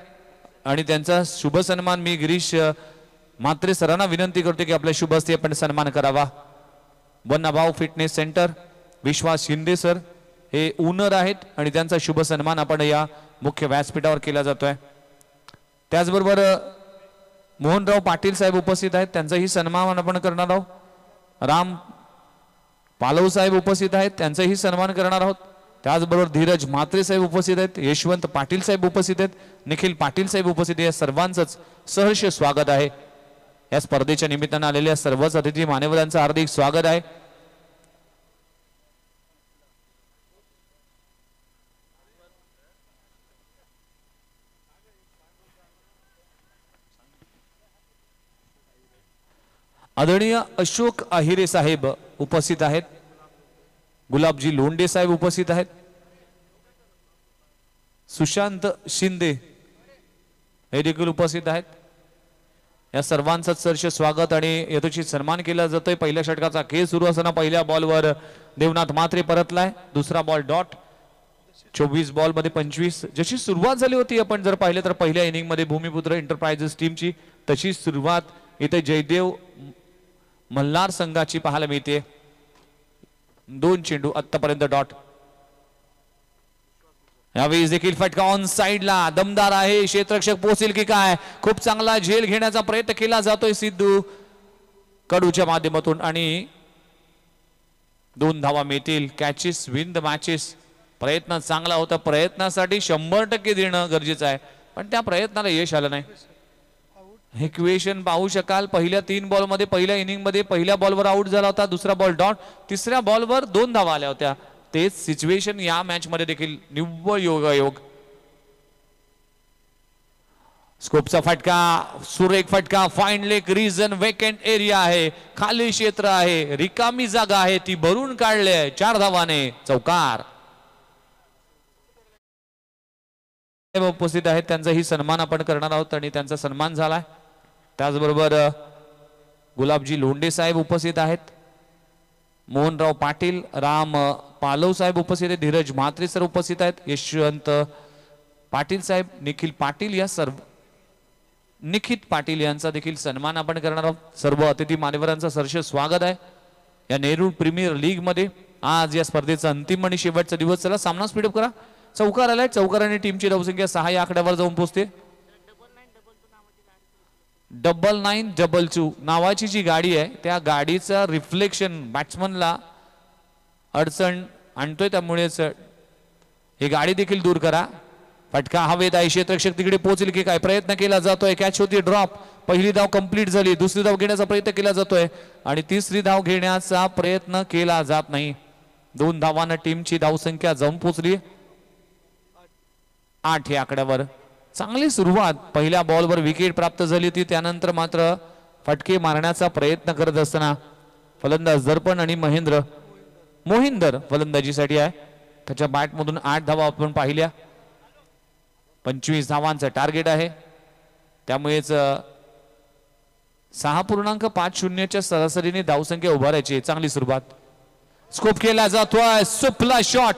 S5: आणि त्यांचा शुभ सन्मान मी गिरीश म्हात्रे सरांना विनंती करतो की आपल्या शुभ हस्ते आपण सन्मान करावा. वन अबाव फिटनेस सेंटर विश्वास शिंदे सर हे ओनर आहेत आणि त्यांचा शुभ सन्मान आपण या मुख्य व्यासपीठावर केला जातोय. त्याचबरोबर मोहनराव पाटील साहेब उपस्थित आहेत, त्यांचाही सन्मान आपण करणार आहोत. राम पालव साहेब उपस्थित आहेत, त्यांचाही सन्मान करणार आहोत. त्याचबरोबर धीरज म्हात्रे साहेब उपस्थित आहेत. यशवंत पाटील साहेब उपस्थित आहेत. निखिल पाटील साहेब उपस्थित आहेत. या सर्वांचंच सहर्ष स्वागत आहे. या स्पर्धेच्या निमित्तानं आलेल्या सर्वच अतिथी मान्यवरांचं हार्दिक स्वागत आहे. आदरणीय अशोक आहिरे साहेब उपस्थित आहेत. गुलाबजी लोंढे साहेब उपस्थित आहेत. सुशांत शिंदे हे देखील उपस्थित आहेत. या सर्वांचं सहर्ष स्वागत आणि यथोचित सन्मान केला जातोय. पहिल्या षटकाचा खेळ सुरू असताना पहिल्या बॉलवर देवनाथ म्हात्रे परतलाय. दुसरा बॉल डॉट. 24 बॉल मध्ये 25. जशी सुरुवात झाली होती आपण जर पाहिलं तर पहिल्या इनिंग मध्ये भूमिपुत्र एंटरप्राइजेस टीमची तशी सुरुवात इथे जयदेव मल्हार संघाची पाहायला मिळते. 2 चेंडू आतापर्यंत डॉट. यावेळी देखील फटका ऑन साइडला दमदार आहे. क्षेत्ररक्षक पोहोचेल की काय. खूप चांगला झेल घेण्याचा प्रयत्न केला जातोय सिद्धू कडूच्या माध्यमातून आणि 2 धावा मिळतील. Catches win the matches. प्रयत्न चांगला होता. प्रयत्नासाठी 100% देणं गरजेचं आहे पण त्या प्रयत्नाला यश आलं नाही. हे इक्वेशन पाहू शकाल. पहिल्या 3 बॉल मध्ये पहिल्या इनिंग मध्ये पहिल्या बॉलवर आउट झाला होता. दुसरा बॉल डॉट. तिसऱ्या बॉलवर 2 धावा आल्या होत्या. तेच सिच्युएशन या मॅच मध्ये देखील निव्वळ योगायोग. स्कोपचा फटका, सुरेख फटका, fine leg region, vacant area आहे, खाली क्षेत्र आहे, रिकामी जागा आहे, ती भरून काढले 4 धावाने चौकार. उपस्थित आहेत त्यांचाही सन्मान आपण करणार आहोत आणि त्यांचा सन्मान झालाय. त्याचबरोबर गुलाबजी लोंढे साहेब उपस्थित आहेत, मोहनराव पाटील, राम पालव साहेब उपस्थित आहेत, धीरज म्हात्रे सर उपस्थित आहेत, यशवंत पाटील साहेब, निखिल पाटील या सर्व निखित पाटील यांचा देखील सन्मान आपण करणार आहोत. सर्व अतिथी मान्यवरांचं सहर्ष स्वागत आहे या नेहरू प्रीमियर लीग मध्ये. आज या स्पर्धेचा अंतिम आणि शेवटचा दिवस. चला सामना स्पीडअप करा. चौकार आलाय, चौकाराने टीमची धावसंख्या 6 या आकड्यावर जाऊन पोहोचते. 9922 नावाची जी गाडी आहे त्या गाडीचा रिफ्लेक्शन बॅट्समनला अडचण आणतोय, त्यामुळेच ही गाडी देखील दूर करा. फटका हवेत आहे, क्षेत्ररक्षक तिकडे पोहोचेल की काय प्रयत्न केला जातोय. कॅच होती ड्रॉप. पहिली धाव कंप्लीट झाली, दुसरी धाव घेण्याचा प्रयत्न केला जातोय आणि तिसरी धाव घेण्याचा प्रयत्न केला जात नाही. 2 धावांना टीमची धावसंख्या जाऊन पोहोचली 8 या आकड्यावर. चांगली सुरुवात, पहिल्या बॉलवर विकेट प्राप्त झाली होती, त्यानंतर मात्र फटके मारण्याचा प्रयत्न करत असताना फलंदाज दर्पण आणि मोहिंदर फलंदाजीसाठी आहे. त्याच्या बॅटमधून 8 धावा आपण पाहिल्या. 25 धावांचं टार्गेट आहे, त्यामुळेच 6.50च्या सरासरीने धावसंख्या उभारायची. चांगली सुरुवात. स्कोप केला जातोय, सुपला शॉट,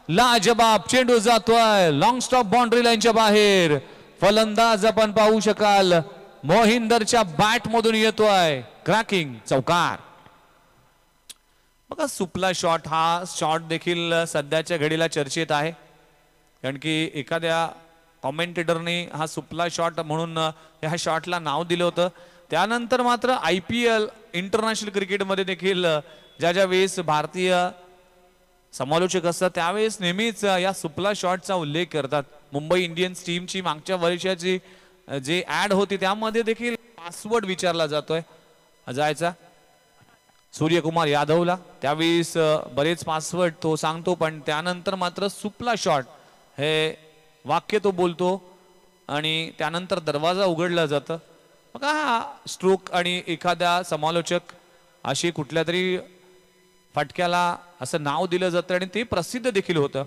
S5: लाजबाब चेंडू जातोय लॉंग स्टॉप बाउंड्री लाईनच्या बाहेर. फलंदाज आपण पाहू शकाल मोहिंदरच्या बॅट मधून येतोय, क्रॅकिंग चौकार. बघा सुपला शॉट हा शॉट देखील सध्याच्या घडीला चर्चेत आहे, कारण की एखाद्या कॉमेंटेटरने हा सुपला शॉट म्हणून ह्या शॉटला नाव दिलं होतं. त्यानंतर मात्र IPL इंटरनॅशनल क्रिकेटमध्ये देखील ज्या वेळेस भारतीय समालोचक असतात त्यावेळेस नेहमीच या सुपला शॉटचा उल्लेख करतात. मुंबई इंडियन्स टीमची मागच्या वर्षाची जे ऍड होती त्यामध्ये देखील पासवर्ड विचारला जातोय जायचा सूर्यकुमार यादवला. त्यावेळेस बरेच पासवर्ड तो सांगतो, पण त्यानंतर मात्र सुपला शॉट हे वाक्य तो बोलतो आणि त्यानंतर दरवाजा उघडला जातं. बघा हा स्ट्रोक आणि एखाद्या समालोचक अशी कुठल्या तरी फटक्याला असं नाव दिलं जातं आणि ते प्रसिद्ध देखील होतं.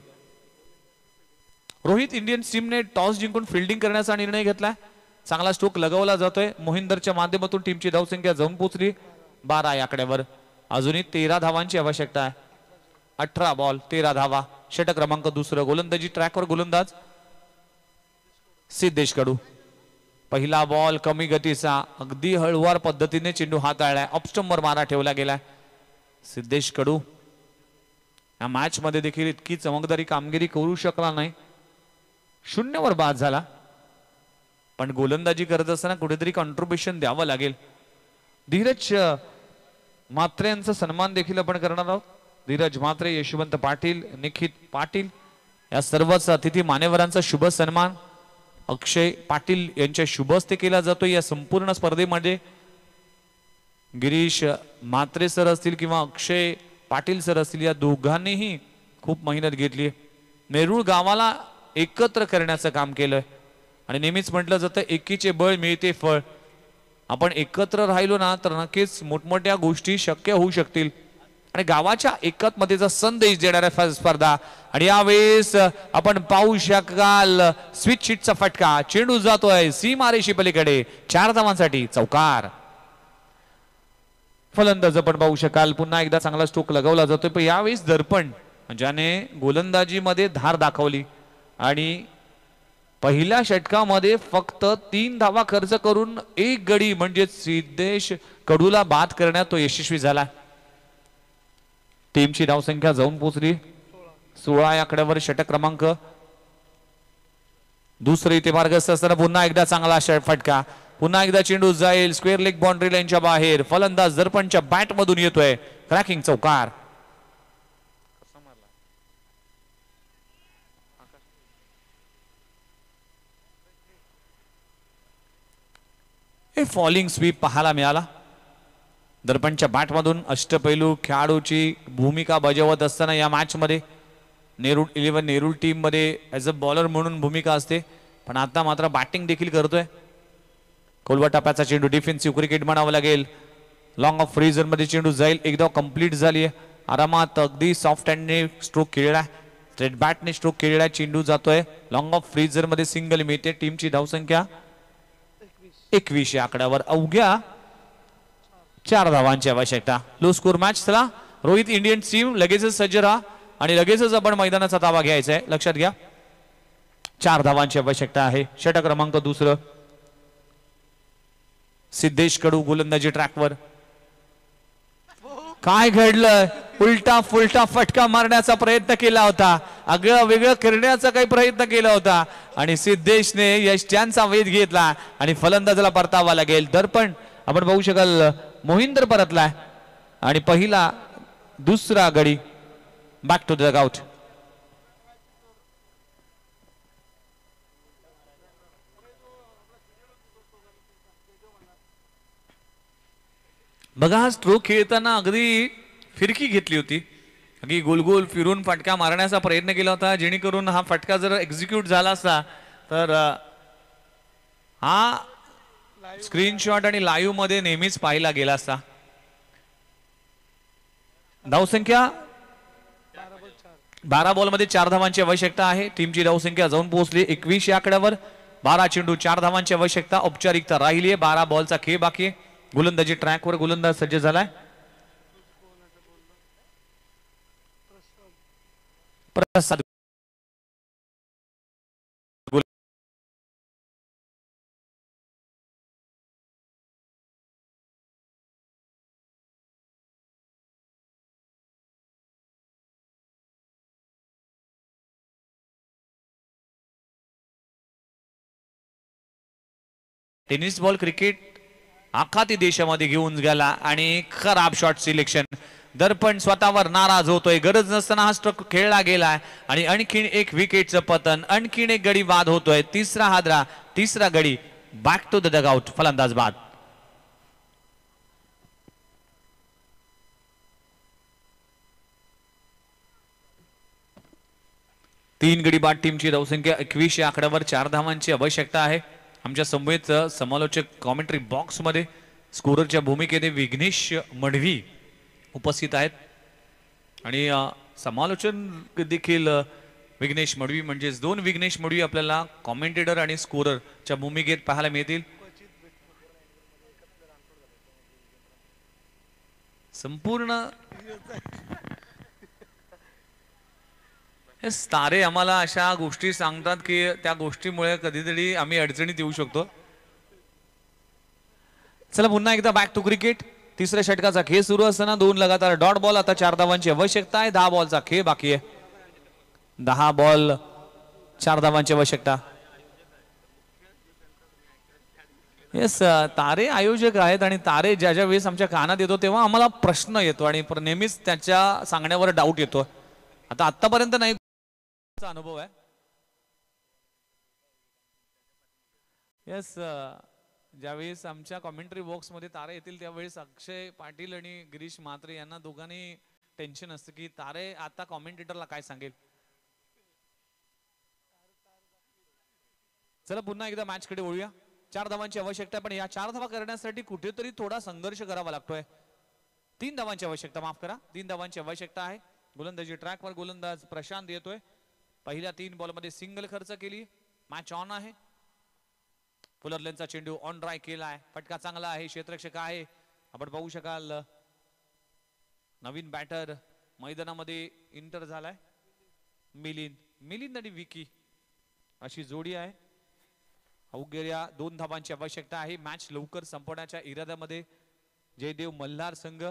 S5: रोहित इंडियन्स टीमने टॉस जिंकून फिल्डिंग करण्याचा निर्णय घेतलाय. चांगला स्ट्रोक लगवला जातोय. मोहिंदरच्या माध्यमातून टीमची धावसंख्या जाऊन पोहोचली 12 या आकड्यावर. अजूनही 13 धावांची आवश्यकता आहे. 18 बॉल 13 धावा. षटक क्रमांक 2. गोलंदाजी ट्रॅकवर गोलंदाज सिद्धेश कडू. पहिला बॉल कमी गतीचा, अगदी हळुवार पद्धतीने चेंडू हाताळलाय. ऑफस्टंपवर मारा ठेवला गेलाय. सिद्धेश कडू या मॅच मध्ये देखील इतकी चमकदारी कामगिरी करू शकला नाही. 0 वर बाद झाला, पण गोलंदाजी करत असताना कुठेतरी कॉन्ट्रीब्युशन द्यावं लागेल. धीरज म्हात्रे यांचा सन्मान देखील आपण करणार आहोत. धीरज म्हात्रे, यशवंत पाटील, निखित पाटील या सर्वच अतिथी मान्यवरांचा शुभ सन्मान अक्षय पाटील यांच्या शुभ हस्ते केला जातो. या संपूर्ण स्पर्धेमध्ये गिरीश म्हात्रे सर असतील किंवा अक्षय पाटील सर असतील, या दोघांनीही खूप मेहनत घेतली. नेरूळ गावाला एकत्र करण्याचं काम केलंय आणि नेहमीच म्हटलं जातं एकीचे बळ मिळते फळ. आपण एकत्र राहिलो ना तर नक्कीच मोठमोठ्या गोष्टी शक्य होऊ शकतील आणि गावाच्या एकात्मतेचा संदेश देणाऱ्या स्पर्धा. आणि यावेळेस आपण पाहू शकाल स्विच शीटचा फटका, चेंडू जातोय सीमारेषी पलीकडे 4 धावांसाठी चौकार. फलंदाज आपण पाहू शकाल पुन्हा एकदा चांगला स्ट्रोक लगवला जातोय, पण यावेळेस दर्पण ज्याने गोलंदाजीमध्ये धार दाखवली आणि पहिल्या षटकामध्ये फक्त 3 धावा खर्च करून 1 गडी म्हणजे सिद्धेश कडूला बाद करण्यात तो यशस्वी झाला. टीमची धावसंख्या जाऊन पोहोचली 16 या आकड्यावर. षटक क्रमांक 2 इथे मार्गस्थ असताना पुन्हा एकदा चांगला फटका, पुन्हा एकदा चेंडू जाईल स्क्वेअर लेग बाउंड्री लाईनच्या बाहेर. फलंदाज दर्पणच्या बॅट मधून येतोय, क्रॅकिंग चौकार. हे फॉलिंग स्वीप पाहायला मिळाला. दर्पणच्या बॅटमधून अष्टपैलू खेळाडूची भूमिका बजावत असताना या मॅच मध्ये नेरूळ 11 नेरूळ टीम मध्ये ॲज अ बॉलर म्हणून भूमिका असते. पण आता मात्र बॅटिंग देखील करतोय. खोलवर टप्प्याचा चेंडू डिफेन्सिव्ह क्रिकेट म्हणावं लागेल. लॉंग ऑफ फ्रीजर मध्ये चेंडू जाईल. एकदा कंप्लीट झाली आहे. आरामात अगदी सॉफ्ट हँडने स्ट्रोक खेळला. स्ट्रेट बॅटने स्ट्रोक खेळला. चेंडू जातोय लॉंग ऑफ फ्रीजर मध्ये सिंगल मिळते. टीमची धावसंख्या 21 या आकड्यावर. अवघ्या 4 धावांची आवश्यकता. Low score match. चला रोहित इंडियन टीम लगेचच सज्ज राहा आणि लगेचच आपण मैदानाचा ताबा घ्यायचा आहे. लक्षात घ्या 4 धावांची आवश्यकता आहे. षटक क्रमांक दुसरं. सिद्धेश कडू गोलंदाजी ट्रॅकवर. काय घडलं? उलटा फुलटा फटका मारण्याचा प्रयत्न केला होता. आगळं वेगळं करण्याचा काही प्रयत्न केला होता आणि सिद्धेशने यष्ट्यांचा वेध घेतला आणि फलंदाजाला परतावा लागेल. दर्पण आपण बघू शकाल मोहिंदर परतलाय आणि पहिला दुसरा गडी बॅक टू द आउट. बघा हा स्ट्रोक खेळताना अगदी फिरकी घेतली होती. अगदी गोल फिरून फटका मारण्याचा प्रयत्न केला होता जेणेकरून हा फटका जर एक्झिक्यूट झाला असता तर हा स्क्रीनशॉट आणि लाईव्ह मध्ये नेहमीच पाहिला गेला असता. धावसंख्या 12 बॉल मध्ये 4 धावांची आवश्यकता आहे. टीमची धावसंख्या जाऊन पोहोचली 21 या आकड्यावर. 12 चेंडू 4 धावांची आवश्यकता. औपचारिकता राहिली आहे. 12 बॉलचा खेळ बाकी आहे. गोलंदाजी ट्रॅकवर गोलंदाज सज्ज झालाय. प्रसाद टेनिस बॉल क्रिकेट आखाती देशामध्ये घेऊन गेला आणि खराब शॉट सिलेक्शन. दर्पण स्वतःवर नाराज होतोय. गरज नसताना हा स्ट्रोक खेळला गेलाय आणि आणखीन एक विकेटचं पतन. आणखीन एक गडी बाद होतोय. तिसरा हादरा. तिसरा गडी बॅक टू द डगआउट. फलंदाज बाद. तीन गडी बाद. टीमची धावसंख्या 21 या आकड्यावर. 4 धावांची आवश्यकता आहे. आमच्या समवेत समालोचक कॉमेंट्री बॉक्स मध्ये स्कोररच्या भूमिकेने विघ्नेश मडवी उपस्थित आहेत आणि समालोचन देखील विघ्नेश मडवी म्हणजेच 2 विघ्नेश मडवी आपल्याला कॉमेंटेटर आणि स्कोररच्या भूमिकेत पाहायला मिळतील. संपूर्ण तारे आम्हाला अशा गोष्टी सांगतात की त्या गोष्टीमुळे कधीतरी आम्ही अडचणीत येऊ शकतो. चला पुन्हा एकदा बॅक टू क्रिकेट. तिसऱ्या षटकाचा खेळ सुरू असताना 2 लगातार डॉट बॉल. आता 4 धावांची आवश्यकता आहे. 10 बॉलचा खेळ बाकी आहे. 10 बॉल 4 धावांची आवश्यकता. येस तारे आयोजक आहेत आणि तारे ज्या ज्या वेळेस आमच्या कानात येतो तेव्हा आम्हाला प्रश्न येतो आणि नेहमीच त्याच्या सांगण्यावर डाऊट येतो. आता आतापर्यंत नाही अनुभव आहे. येस ज्यावेळेस आमच्या कॉमेंट्री बॉक्स मध्ये तारे येतील त्यावेळेस अक्षय पाटील आणि गिरीश म्हात्रे यांना दोघांनी टेन्शन असतं की तारे आता कॉमेंटेटरला काय सांगेल. चला पुन्हा एकदा मॅच कडे वळूया. 4 धावांची आवश्यकता पण या 4 धावा करण्यासाठी कुठेतरी थोडा संघर्ष करावा लागतोय. 3 धावांची आवश्यकता. माफ करा 3 धावांची आवश्यकता आहे. गोलंदाजी ट्रॅकवर गोलंदाज प्रशांत येतोय. पहिल्या 3 बॉल मध्ये सिंगल खर्च केली. मॅच ऑन आहे. फुलरलेनचा चेंडू ऑन ड्राय केलाय. फटका चांगला आहे. क्षेत्ररक्षक आहे. आपण पाहू शकाल नवीन बॅटर मैदानामध्ये इंटर झालाय. मिलिंद आणि विकी अशी जोडी आहे. अवघ्या 2 धावांची आवश्यकता आहे. मॅच लवकर संपवण्याच्या इराद्यामध्ये जयदेव मल्हार संघ.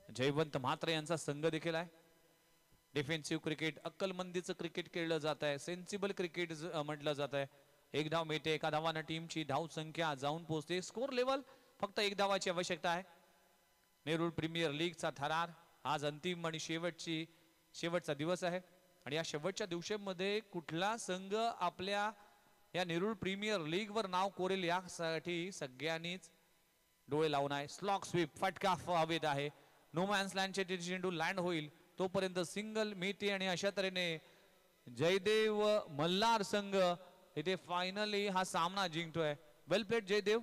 S5: जयवंत म्हात्रे यांचा संघ देखील आहे. डिफेन्सिव्ह क्रिकेट अक्कलमंदीचं क्रिकेट खेळलं जात आहे. सेन्सिबल क्रिकेट म्हटलं जात आहे. 1 धाव मिळते. 1 धावानं टीमची धाव संख्या जाऊन पोहोचते. स्कोर लेवल फक्त 1 धावाची आवश्यकता आहे. नेरूळ प्रीमियर लीगचा थरार आज अंतिम आणि शेवटचा दिवस आहे आणि या शेवटच्या दिवसामध्ये कुठला संघ आपल्या या नेरूळ प्रीमियर लीग वर नाव कोरेल यासाठी सगळ्यांनीच डोळे लावून आहे. स्लॉक स्वीप फटका हवेत आहे. नो मॅन्स लँडचे चेंडू लँड होईल तोपर्यंत सिंगल मेटे आणि अशा तऱ्हेने जयदेव मल्हार संघ इथे फायनली हा सामना जिंकतोय. वेल प्लेड जयदेव.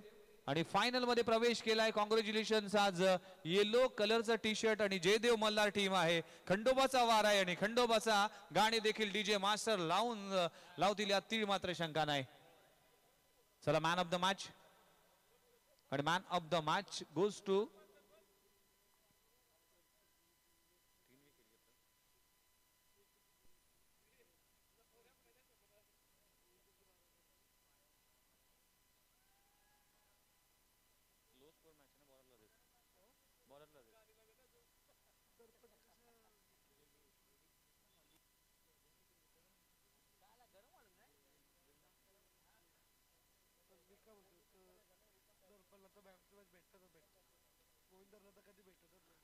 S5: आणि फायनल मध्ये प्रवेश केलाय. कॉंग्रॅच्युलेशन. आज येलो कलरचा टी शर्ट आणि जयदेव मल्हार टीम आहे. खंडोबाचा वार आहे आणि खंडोबाचा गाणे देखील डीजे मास्टर लावतील यात तीळ मात्र शंका नाही. चला मॅन ऑफ द मॅच. आणि man of the match goes to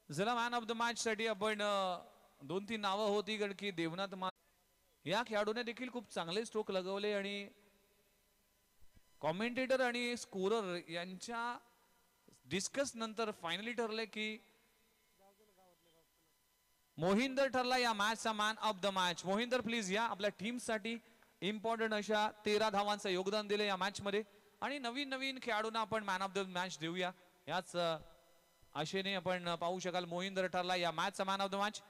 S5: जरा मॅन ऑफ द मॅच साठी आपण 2-3 नावं होती कारण की देवनाथ या खेळाडूने देखील खूप चांगले स्ट्रोक लगवले आणि कॉमेंटेटर आणि स्कोरर यांच्या डिस्कस नंतर फायनली ठरले की मोहिंदर ठरला या मॅचचा man of the match. Mohinder please या. आपल्या टीम साठी इम्पॉर्टंट अशा 13 धावांचं योगदान दिले या मॅच मध्ये आणि नवीन नवीन खेळाडूंना आपण मॅन ऑफ द मॅच देऊया. याच आशेने आपण पाहू शकाल मोहिंदर ठरला या मॅचचा मॅन ऑफ द मॅच.